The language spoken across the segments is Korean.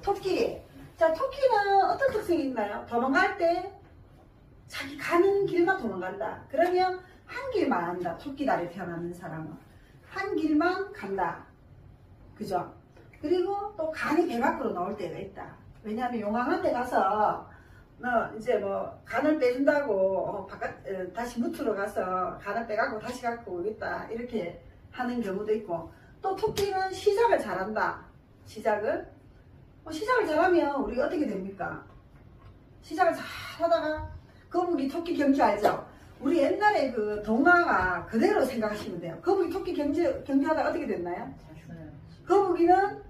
토끼. 자, 토끼는 어떤 특성이 있나요? 도망갈 때 자기 가는 길만 도망간다. 그러면 한 길만 한다. 토끼다리에 태어나는 사람은 한 길만 간다. 그죠? 그리고 또 간이 배 밖으로 나올 때가 있다. 왜냐하면 용왕한 데 가서 이제 뭐 간을 빼준다고 바깥 다시 무트로 가서 간을 빼갖고 다시 갖고 오겠다 이렇게 하는 경우도 있고, 또 토끼는 시작을 잘한다. 시작을 잘하면 우리가 어떻게 됩니까? 시작을 잘 하다가 거북이 토끼 경주 알죠? 우리 옛날에 그 동화가 그대로 생각하시면 돼요. 거북이 토끼 경주하다가 어떻게 됐나요? 거북이는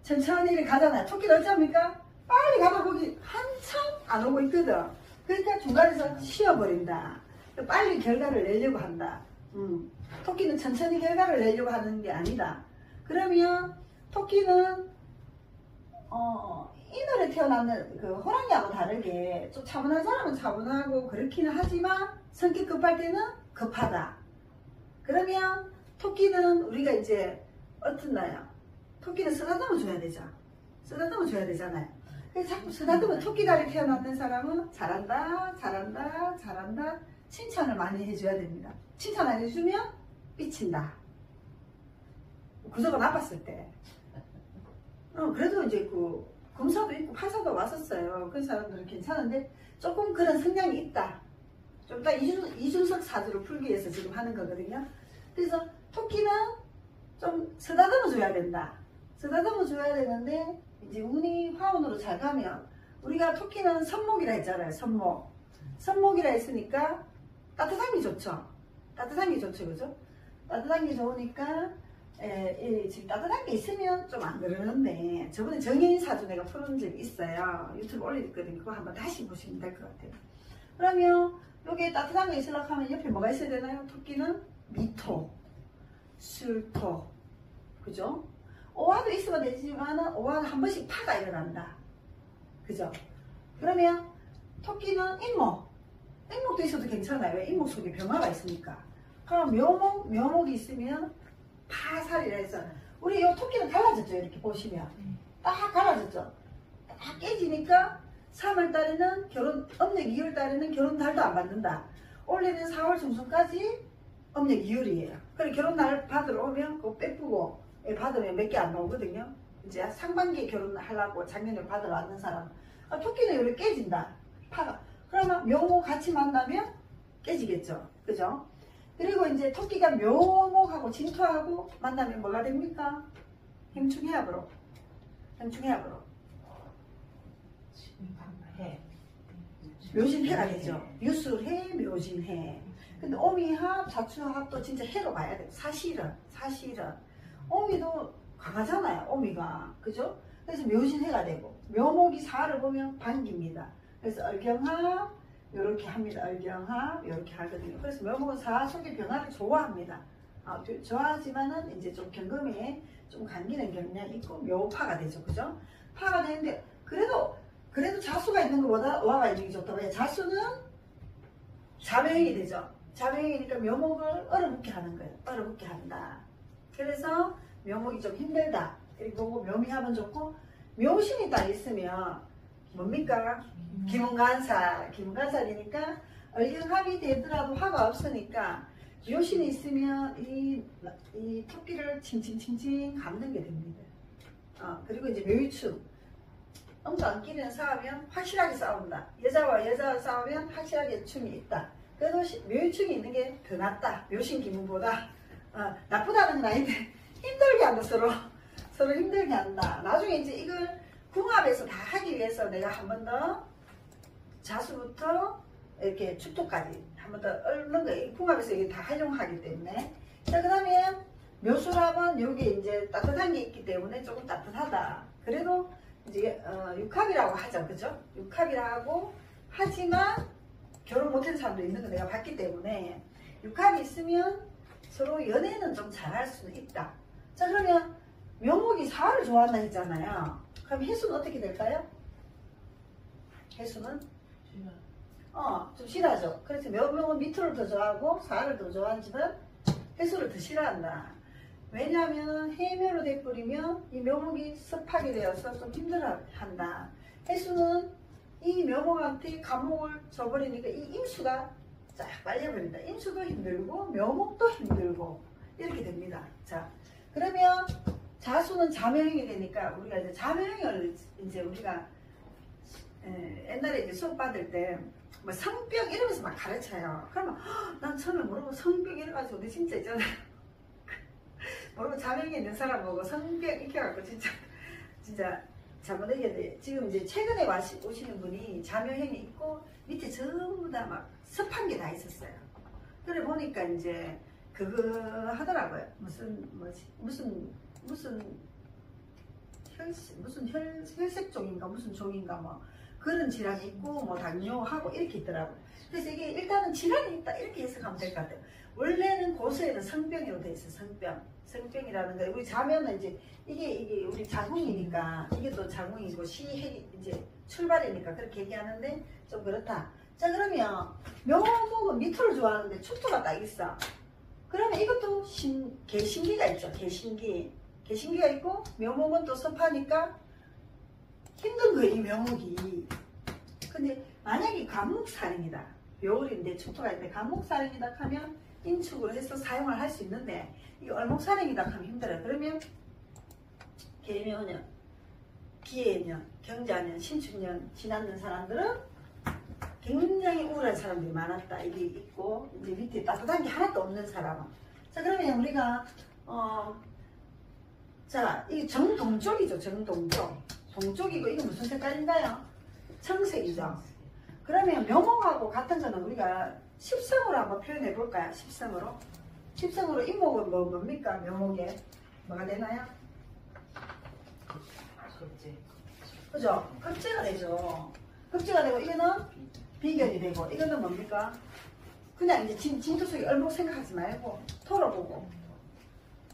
천천히 가잖아요. 토끼는 어쩝니까? 빨리 가다 거기 한참 안 오고 있거든. 그러니까 중간에서 쉬어버린다. 빨리 결과를 내려고 한다. 토끼는 천천히 결과를 내려고 하는 게 아니다. 그러면 토끼는 인월에 태어나는 그 호랑이하고 다르게 좀 차분한 사람은 차분하고 그렇기는 하지만 성격 급할 때는 급하다. 그러면 토끼는 우리가 이제 어떻나요? 토끼는 쓰다듬어 줘야 되죠. 쓰다듬어 줘야 되잖아요. 그래서 자꾸 쓰다듬어 토끼다리 태어났는 사람은 잘한다, 잘한다, 잘한다 칭찬을 많이 해줘야 됩니다. 칭찬 안 해주면 삐친다. 구조가 나빴을 때. 그래도 이제 그 검사도 있고 판사도 왔었어요. 그 사람들은 괜찮은데 조금 그런 성향이 있다. 좀 이따 이준석 사주를 풀기 위해서 지금 하는 거거든요. 그래서 토끼는 좀 쓰다듬어 줘야 된다. 쓰다듬어 줘야 되는데 이제 운이 화운으로 잘 가면, 우리가 토끼는 선목이라 했잖아요. 선목이라 했으니까 따뜻한 게 좋죠. 따뜻한 게 좋죠. 그죠? 따뜻한 게 좋으니까 지금 따뜻한 게 있으면 좀 안 그러는데, 저번에 정인 사주 내가 풀은 적이 있어요. 유튜브 올려있거든요. 그거 한번 다시 보시면 될 것 같아요. 그러면 여기에 따뜻한 게 있으려고 하면 옆에 뭐가 있어야 되나요? 토끼는 미토, 술토, 그죠? 오화도 있으면 되지만 오화는 한 번씩 파가 일어난다. 그죠? 그러면 토끼는 인목도 있어도 괜찮아요. 왜? 인목 속에 병화가 있으니까. 그럼 묘목이 있으면 파살이라 해서, 우리 이 토끼는 갈라졌죠. 이렇게 보시면 딱 갈라졌죠. 딱 깨지니까 3월달에는 âm 2월달에는 결혼 달도 안 받는다. 원래는 4월 중순까지 âm 2월이에요. 그래 결혼날 받으러 오면 그거 빼쁘고 받으면 몇 개 안 나오거든요. 이제 상반기에 결혼하려고 작년에 받으러 왔는 사람, 토끼는 이렇게 깨진다. 파가. 그러면 묘목 같이 만나면 깨지겠죠. 그죠? 그리고 이제 토끼가 묘목하고 진토하고 만나면 뭐가 됩니까? 행충해합으로. 묘진해가 되죠. 유술해, 묘진해. 근데 오미합, 자추합도 진짜 해로 봐야 돼요. 사실은. 오미도 강하잖아요. 오미가. 그죠? 그래서 묘진해가 되고, 묘목이 사를 보면 반기입니다. 그래서 얼경합, 요렇게 합니다. 얼경합, 요렇게 하거든요. 그래서 묘목은 사 속의 변화를 좋아합니다. 좋아하지만은 이제 좀 경금에 좀 감기는 경향이 있고 묘파가 되죠. 그죠? 파가 되는데, 그래도 자수가 있는 것보다 오화가 있는 게 좋다고 해요. 자수는 자명이 되죠. 자명이니까 묘목을 얼어붙게 하는 거예요. 얼어붙게 한다. 그래서 묘목이 좀 힘들다. 이렇게 보고 묘미하면 좋고, 묘신이 딱 있으면 뭡니까? 기문간살이니까 얼경합이 되더라도 화가 없으니까 묘신이 있으면 이 토끼를 칭칭칭칭 감는 게 됩니다. 그리고 이제 묘유충. 엉뚱끼리는 싸우면 확실하게 싸운다. 여자와 여자와 싸우면 확실하게 충이 있다. 그래도 묘유충이 있는 게 더 낫다. 묘신 기문보다. 나쁘다는 건 아닌데 힘들게 한다. 서로 힘들게 한다. 나중에 이제 이걸 궁합에서 다 하기 위해서 내가 한 번 더 자수부터 이렇게 축토까지 한 번 더 얽는 거예요. 궁합에서 이게 다 활용하기 때문에. 자, 그 다음에 묘술합은 여기 이제 따뜻한 게 있기 때문에 조금 따뜻하다. 그래도 이제 육합이라고 하죠. 그죠? 육합이라고 하지만 결혼 못한 사람도 있는 거 내가 봤기 때문에 육합이 있으면 서로 연애는 좀 잘할 수는 있다. 자, 그러면 묘목이 사를 좋아한다 했잖아요. 그럼 해수는 어떻게 될까요? 해수는? 좀 싫어하죠. 그래서 묘목은 밑으로 더 좋아하고 사를 더 좋아하지만 해수를 더 싫어한다. 왜냐하면 해묘로 돼버리면 이 묘목이 습하게 되어서 좀 힘들어한다. 해수는 이 묘목한테 감목을 줘버리니까 이 임수가 쫙 빨려버린다. 임수도 힘들고 묘목도 힘들고 이렇게 됩니다. 자, 그러면 자수는 자묘형이 되니까 우리가 이제 자묘형을 이제 우리가 옛날에 이제 수업 받을 때 뭐 성병 이러면서 막 가르쳐요. 그러면 난 처음에 모르고 성병 이래가지고 내 진짜 있잖아요. 모르고 자명이 있는 사람 보고 성병 익혀갖고 진짜 잘못 얘기해야 지금 이제 최근에 오시는 분이 자묘형이 있고 밑에 전부 다 막 습한 게 다 있었어요. 그래 보니까 이제 그거 하더라고요. 무슨 혈색 종인가 무슨 종인가 뭐 그런 질환이 있고 뭐 당뇨하고 이렇게 있더라고요. 그래서 이게 일단은 질환이 있다 이렇게 해석하면 될 것 같아요. 원래는 고수에는 성병이라고 돼 있어요. 성병이라는 거. 우리 자면은 이제 이게 우리 자궁이니까 이게 또 자궁이고 시핵이 이제 출발이니까 그렇게 얘기하는데 좀 그렇다. 자, 그러면 묘목은 미토를 좋아하는데 축토가 딱 있어. 그러면 이것도 개신기가 있죠. 개신기가 있고 묘목은 또 섭하니까 힘든 거예요. 이 묘목이. 근데 만약에 간목살인이다. 묘월인데 축토가 있는데 간목살인이다 하면 인축으로 해서 사용을 할 수 있는데 이게 얼목살인이다 하면 힘들어요. 그러면 계묘년, 기해년, 경자년, 신축년 지났는 사람들은 굉장히 우울한 사람들이 많았다. 이게 있고 이제 밑에 따뜻한 게 하나도 없는 사람은. 자, 그러면 우리가 자, 이 정동쪽이죠. 정동쪽. 동쪽이고 이거 무슨 색깔인가요? 청색이죠. 그러면 묘목하고 같은 거는 우리가 십성으로 한번 표현해 볼까요? 십성으로 인목은 뭡니까? 묘목에 뭐가 되나요? 그죠? 급제가 되죠. 급제가 되고 이거는 비견이 되고 이거는 뭡니까? 그냥 이제 진토 속에 얼목 생각하지 말고 털어보고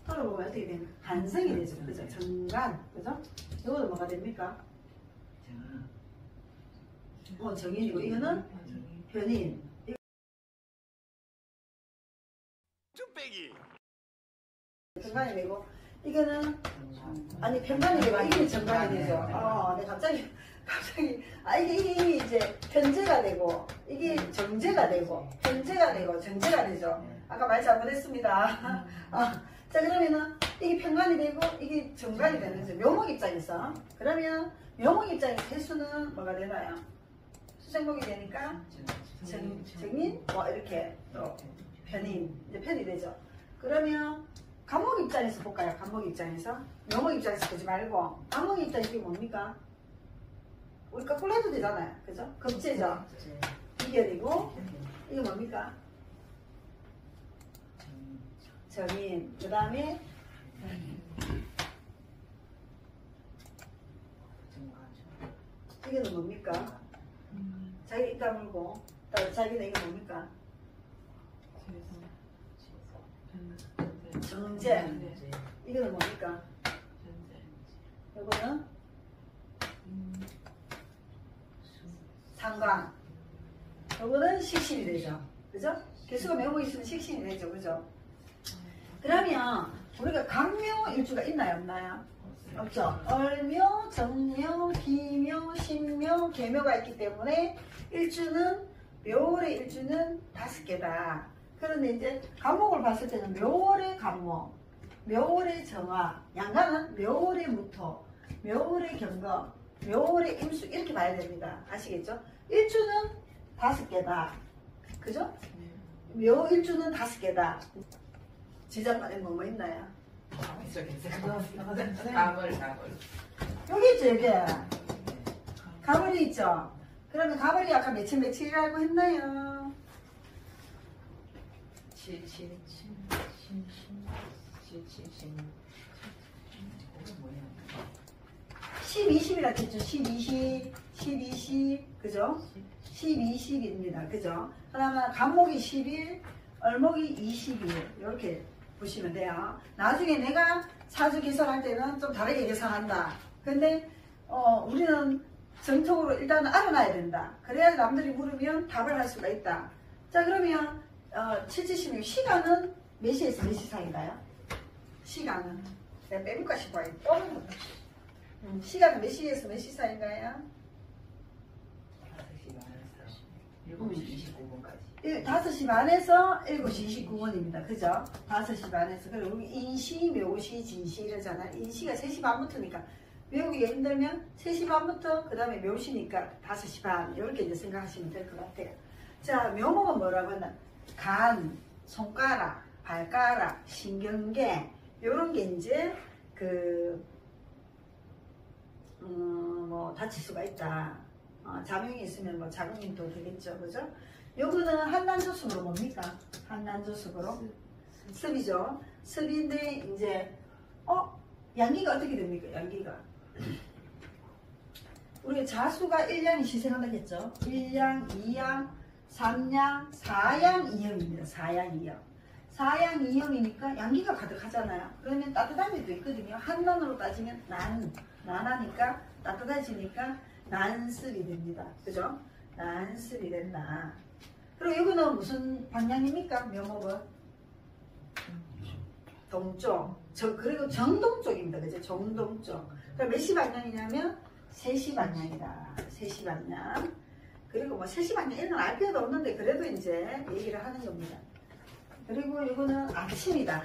어떻게 되나? 간성이 되죠. 그죠? 정간. 그죠? 이거는 뭐가 됩니까? 정인이고 이거는 변인. 정간이 되고 이거는 아니 편간이 되고 이게 정간이 되죠. 네, 갑자기 이게 이제 편제가 되고 이게 정제가 되고 편제가 되고 정제가 되죠. 아까 말 잘못했습니다. 자, 그러면은 이게 편간이 되고 이게 정간이 되는 거죠. 묘목 입장에서. 그러면 묘목 입장에서 개수는 뭐가 되나요? 수생목이 되니까 정인 뭐 이렇게 또 편인 이제 편이 되죠. 그러면 간목 입장에서 볼까요? 간목 입장에서. 묘목 입장에서 보지 말고 간목 입장 이게 뭡니까? 우리 거꾸로 해도 되잖아요. 그죠? 급제죠. 비결이고 이게 뭡니까? 정인. 그 다음에 이거는 뭡니까? 자기 입 다물고 자기는 이거 뭡니까? 정제. 이거는 뭡니까? 이거는 상관. 이거는 식신이 되죠. 그죠? 개수가 묘목이 있으면 식신이 되죠. 그죠? 그러면 우리가 간묘 일주가 있나요? 없나요? 없죠. 얼묘, 정묘, 기묘, 신묘, 계묘가 있기 때문에 일주는 묘월의 일주는 5개다. 그런데 이제 간목을 봤을 때는 묘월의 간목, 묘월의 정화, 양간은 묘월의 무토, 묘월의 경거, 묘월의 임수 이렇게 봐야 됩니다. 아시겠죠? 일주는 5개다. 그죠? 묘 일주는 5개다. 지장간에 뭐 있나요? 가벌. 여기 있죠, 여기. 가벌이 있죠? 그러면 가벌이 아까 며칠이라고 했나요? 10, 20이라 했죠. 10, 20, 10, 20, 그죠? 10, 20입니다. 그죠? 그러면 간목이 10일, 얼목이 20일. 이렇게 보시면 돼요. 나중에 내가 사주 계산할 때는 좀 다르게 계산한다. 근데 우리는 정통으로 일단 알아놔야 된다. 그래야 남들이 물으면 답을 할 수가 있다. 자, 그러면 776 시간은 몇 시에서 몇 시 사이인가요? 시간은 내가 빼볼까 싶어요. 시간은 몇 시에서 몇 시 사이인가요? 5시 반에서 7시 29분까지. 5시 반에서 7시 29분입니다. 그죠? 5시 반에서. 그리고 우리 인시, 묘시, 진시 이러잖아. 인시가 3시 반부터니까 외우기가 힘들면 3시 반부터 그 다음에 묘시니까 5시 반 이렇게 이제 생각하시면 될 것 같아요. 자, 묘목은 뭐라고 하나? 간, 손가락, 발가락, 신경계 요런 게 이제 뭐 다칠 수가 있다. 자명이 있으면 뭐 자궁인도 되겠죠. 그죠? 요거는 한난조숙으로 뭡니까? 한난조숙으로 습이죠. 습인데 이제 양기가 어떻게 됩니까? 양기가 우리가 자수가 1양이 시생한다고 했죠. 1양, 2양, 3양, 4양, 2형입니다. 4양, 2형. 4양, 2형이니까 양기가 가득하잖아요. 그러면 따뜻한 데도 있거든요. 한난으로 따지면 난하니까 따뜻해지니까 난습이 됩니다. 그죠? 난습이 된다. 그리고 이거는 무슨 방향입니까? 묘목은? 동쪽. 그리고 정동쪽입니다. 그죠? 정동쪽. 그럼 몇 시 방향이냐면 3시 방향이다. 3시 방향. 그리고 뭐 3시 방향 이런 건 알 필요도 없는데 그래도 이제 얘기를 하는 겁니다. 그리고 이거는 아침이다.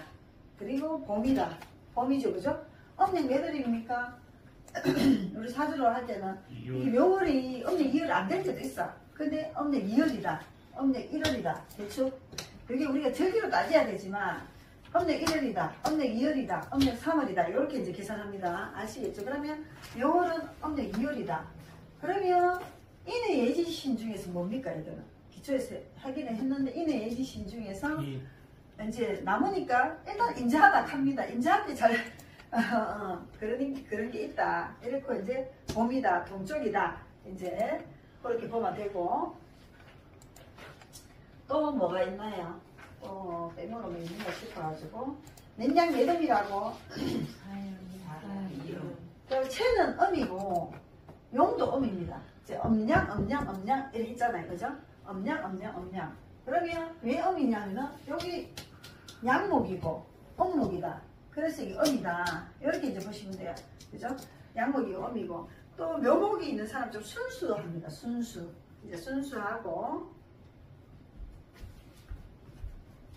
그리고 봄이다. 봄이죠. 그죠? 엄년 몇 월입니까? 우리 사주로 할 때는 이 묘월이 엄년 2월 안 될 때도 있어. 근데 엄년 2월이다. 엄년 1월이다. 대충 이게 우리가 절기로 따져야 되지만 엄년 1월이다. 엄년 2월이다. 엄년 3월이다. 이렇게 이제 계산합니다. 아시겠죠? 그러면 묘월은 엄년 2월이다. 그러면 인의 예지신 중에서 뭡니까? 이거는 기초에서 하기는 했는데 인의 예지신 중에서 이제 남으니까 일단 인자하다 합니다. 인자할 때 잘 그런 게 있다. 이렇고 이제 봄이다, 동쪽이다. 이제 그렇게 보면 되고 또 뭐가 있나요? 빼먹으면 있는가 싶어가지고 냉장 매듭이라고. 그리고 채는 음이고 용도 음입니다. 이제 엄냥 이렇게 했잖아요. 그죠? 엄냥. 그러면 왜 음이냐면은 여기 양목이고 음목이다. 그래서 이게 음이다. 이렇게 이제 보시면 돼요. 그죠? 양목이고 음이고 또 묘목이 있는 사람 좀 순수합니다. 순수. 이제 순수하고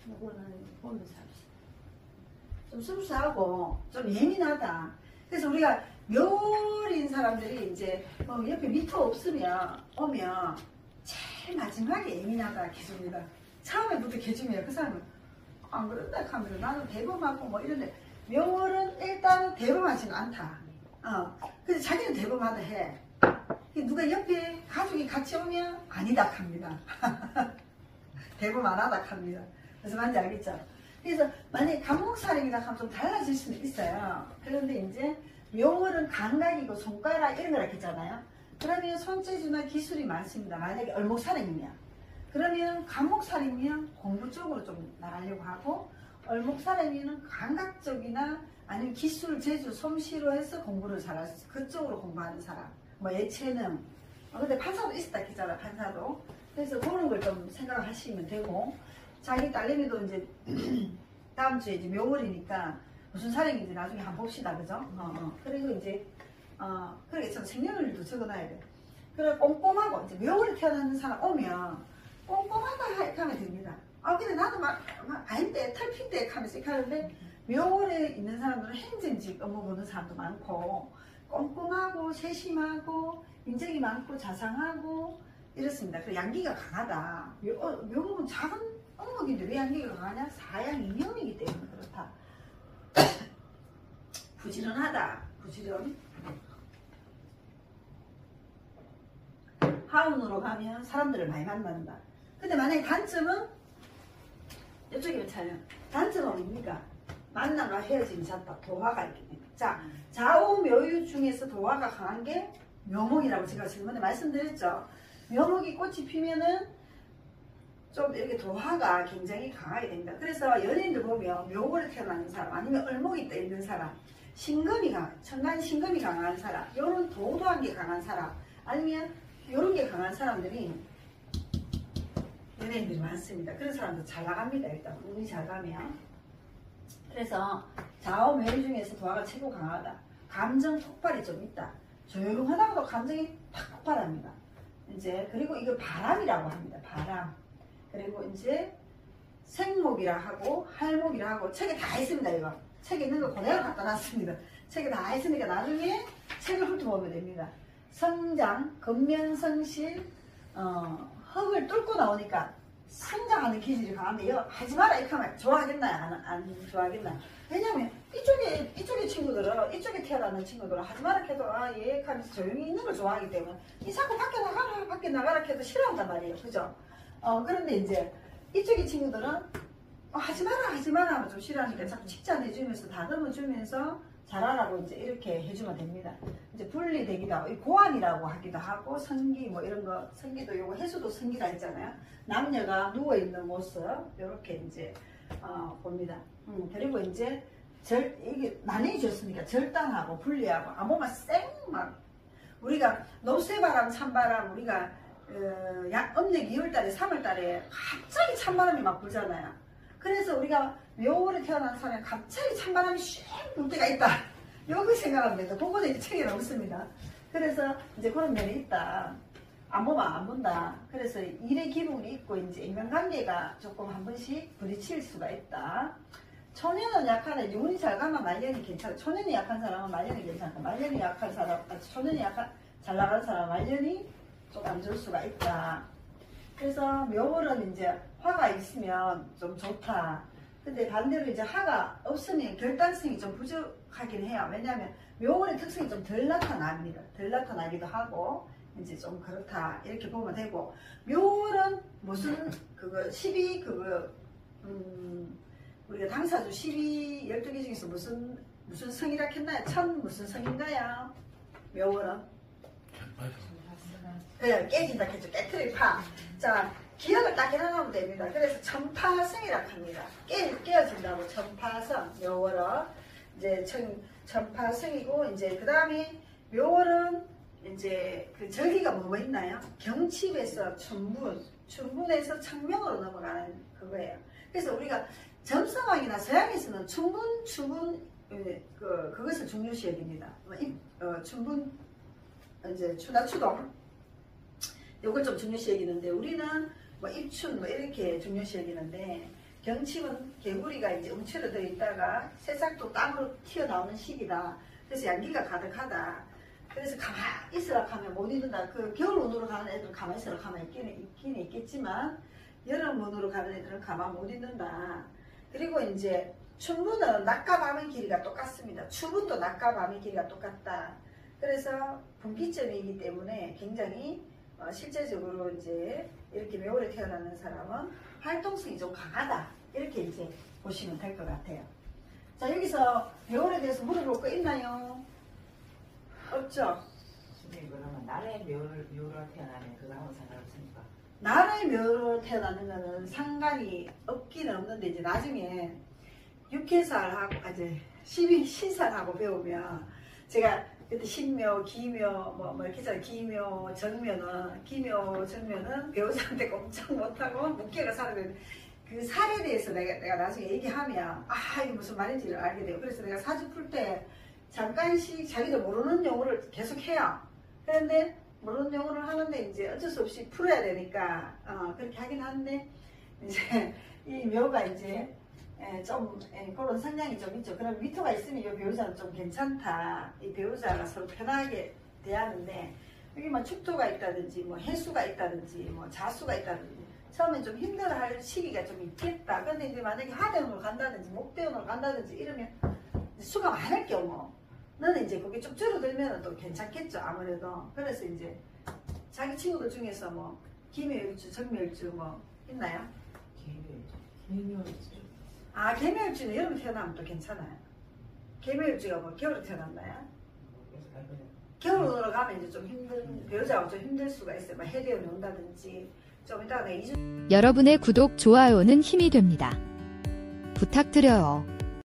이거는 보면서 합시다. 좀 순수하고 좀 예민하다. 그래서 우리가 묘월인 사람들이 이제 옆에 미터 없으면 오면 제일 마지막에 예민하다 계십니다. 처음에부터 계주면 그 사람은 안 그런다 하면 나는 대범하고 뭐 이런데 묘월은 일단은 대범하지는 않다. 근데 자기는 대범하다 해. 누가 옆에 가족이 같이 오면 아니다 합니다. 대범 안 하다 합니다. 그래서 뭔지 알겠죠? 그래서 만약에 감목살인이라 하면 좀 달라질 수는 있어요. 그런데 이제 묘월은 감각이고 손가락 이런 거라 했잖아요. 그러면 손재주나 기술이 많습니다. 만약에 얼목살인이면. 그러면 감목살인이면 공부 쪽으로 좀 나가려고 하고 얼목살인이면 감각적이나 아니면 기술, 재주, 솜씨로 해서 공부를 잘할 수 있어요. 그쪽으로 공부하는 사람. 뭐 예체능. 근데 판사도 있었다 했잖아. 판사도. 그래서 그런 걸 좀 생각하시면 되고 자기 딸내미도 이제 다음 주에 이제 묘월이니까 무슨 살인인지 나중에 한번 봅시다. 그죠? 그리고 이제 그러게 참 생년월일도 적어놔야 돼. 그래 꼼꼼하고 이제 묘월에 태어나는 사람 오면 꼼꼼하다 이렇게 하면 됩니다. 근데 나도 막 아닌데 탈핀데 하면서 이렇게 하는데 묘월에 있는 사람들은 행정직 업무 보는 사람도 많고 꼼꼼하고 세심하고 인정이 많고 자상하고 이렇습니다. 그 양기가 강하다. 묘목은 작은 업목인데 왜 양기가 강하냐? 4양 2형이기 때문에 그렇다. 부지런하다. 부지런. 하운으로 가면 사람들을 많이 만난다. 근데 만약에 단점은 이쪽이면 차면 단점은 뭡니까? 만남과 헤어짐이 잦다. 도화가 있기 때문에. 자, 좌우 묘유 중에서 도화가 강한 게 묘목이라고 제가 지난번에 말씀드렸죠. 묘목이 꽃이 피면은 좀 이렇게 도화가 굉장히 강하게 됩니다. 그래서 연예인들 보면 묘월에 태어나는 사람 아니면 을목이 떠 있는 사람 신금이 천간 신금이 강한 사람 요런 도도한 게 강한 사람 아니면 요런 게 강한 사람들이 연예인들이 많습니다. 그런 사람도 잘 나갑니다. 일단 운이 잘 가면. 그래서 좌우 매일 중에서 도화가 최고 강하다. 감정 폭발이 좀 있다. 조용하다가도 감정이 팍 폭발합니다. 이제 그리고 이거 바람이라고 합니다. 바람. 그리고 이제 생목이라 하고 할목이라 하고 책에 다 있습니다. 이거 책에 있는 거 그대로 갖다 놨습니다. 책에 다 있으니까 나중에 책을 훑어보면 됩니다. 성장, 근면성실, 흙을 뚫고 나오니까 성장하는 기질이 강한데 이거 하지 마라 이렇게 하면 좋아하겠나요? 안 좋아하겠나요? 왜냐면 이쪽의 친구들은 이쪽에 태어나는 친구들은 하지 마라 해도 예 하면서 조용히 있는 걸 좋아하기 때문에 이 자꾸 밖에 나가라 해도 싫어한단 말이에요. 그죠? 그런데 이제 이쪽의 친구들은 하지 마라 하면 좀 싫어하니까 자꾸 칭찬해주면서 다듬어주면서 잘하라고 이제 이렇게 해주면 됩니다. 이제 분리되기도 하고, 고안이라고 하기도 하고, 성기 뭐 이런 거, 성기도 요거 해수도 성기라 했잖아요. 남녀가 누워있는 모습, 요렇게 이제, 봅니다. 그리고 이제, 이게 나뉘어졌으니까 절단하고 분리하고, 아무만 막, 우리가 노쇠바람, 찬바람, 우리가, 음력 2월달에, 3월달에 갑자기 찬바람이 막 불잖아요. 그래서 우리가 묘월에 태어난 사람이 갑자기 찬바람이 슉 불 때가 있다. 여기 생각하면 돼요. 그거는 이제 책에 없습니다. 그래서 이제 그런 면이 있다. 안 보면 안 본다. 그래서 일의 기분이 있고 이제 인간관계가 조금 한 번씩 부딪힐 수가 있다. 초년은 약하네. 운이 잘 가면 말년이 괜찮아. 초년이 약한 사람은 말년이 괜찮고 말년이 약한 사람, 초년이 잘 나가는 사람은 말년이 좀 안 좋을 수가 있다. 그래서 묘월은 이제 화가 있으면 좀 좋다. 근데 반대로 이제 화가 없으면 결단성이 좀 부족하긴 해요. 왜냐하면 묘월의 특성이 좀 덜 나타납니다. 덜 나타나기도 하고 이제 좀 그렇다 이렇게 보면 되고, 묘월은 무슨 우리가 당사주 12개 중에서 무슨 성이라 했나요? 천 무슨 성인가요? 묘월은 그냥 깨진다 했죠. 깨트릴 파. 자, 기억을 딱 해놔놓으면 됩니다. 그래서 천파성이라고 합니다. 깨어진다고 천파성. 묘월은 이제 천파성이고, 이제 그 다음에 묘월은 이제 그 절기가 뭐 있나요? 경칩에서 춘분에서 청명으로 넘어가는 그거예요. 그래서 우리가 점성왕이나 서양에서는 춘분 그것을 중요시 여깁니다. 춘분 이제 추동 요걸 좀 중요시 여기는데, 우리는 뭐 입춘 뭐 이렇게 중요시 여기는데, 경칩은 개구리가 이제 움츠러 들 있다가 새싹도 땅으로 튀어나오는 시기다. 그래서 양기가 가득하다. 그래서 가만히 있으라 하면 못 있는다. 그 겨울 운으로 가는 애들은 가만히 있으라 하면 있긴 있겠지만, 여름 운으로 가는 애들은 가만 못 있는다. 그리고 이제 춘분은 낮과 밤의 길이가 똑같습니다. 추분도 낮과 밤의 길이가 똑같다. 그래서 분기점이기 때문에 굉장히 실제적으로 이제 이렇게 묘월에 태어나는 사람은 활동성이 좀 강하다. 이렇게 이제 보시면 될 것 같아요. 자, 여기서 묘월에 대해서 물어볼 거 있나요? 없죠? 선생님, 그러면 나라의 묘로 태어나면 그거하고 상관없습니까? 나라의 묘로 태어나는 거는 상관이 없기는 없는데, 이제 나중에 6회살하고 이제 12신살하고 배우면, 제가 그때 신묘, 기묘, 뭐 이렇게 있잖아요. 기묘, 정묘는 배우자한테 엄청 못하고 묵혀가 사는 그 살에 대해서 내가 나중에 얘기하면 이게 무슨 말인지를 알게 돼요. 그래서 내가 사주 풀 때 잠깐씩 자기도 모르는 용어를 계속 해요. 그런데 모르는 용어를 하는데 이제 어쩔 수 없이 풀어야 되니까 그렇게 하긴 하는데, 이제 이 묘가 이제 그런 성향이 좀 있죠. 그럼 위토가 있으면 이 배우자는 좀 괜찮다. 이 배우자가 서로 편하게 대하는데, 여기 뭐 축토가 있다든지, 뭐 해수가 있다든지, 뭐 자수가 있다든지, 처음엔 좀 힘들어할 시기가 좀 있겠다. 근데 이제 만약에 하대운으로 간다든지, 목대운으로 간다든지 이러면 수가 많을 경우, 너는 이제 그게 좀 줄어들면 또 괜찮겠죠. 아무래도. 그래서 이제 자기 친구들 중에서 뭐, 기묘일주, 정묘일주 뭐, 있나요? 개묘일주. 개묘일주는 여름에 태어나면 또 괜찮아요. 개묘일주가 뭐 겨울에 태어났나요? 겨울으로 가면 이제 좀 배우자하고 좀 힘들 수가 있어요. 막 해대운이 온다든지, 좀 이따가 여러분의 구독, 좋아요는 힘이 됩니다. 부탁드려요.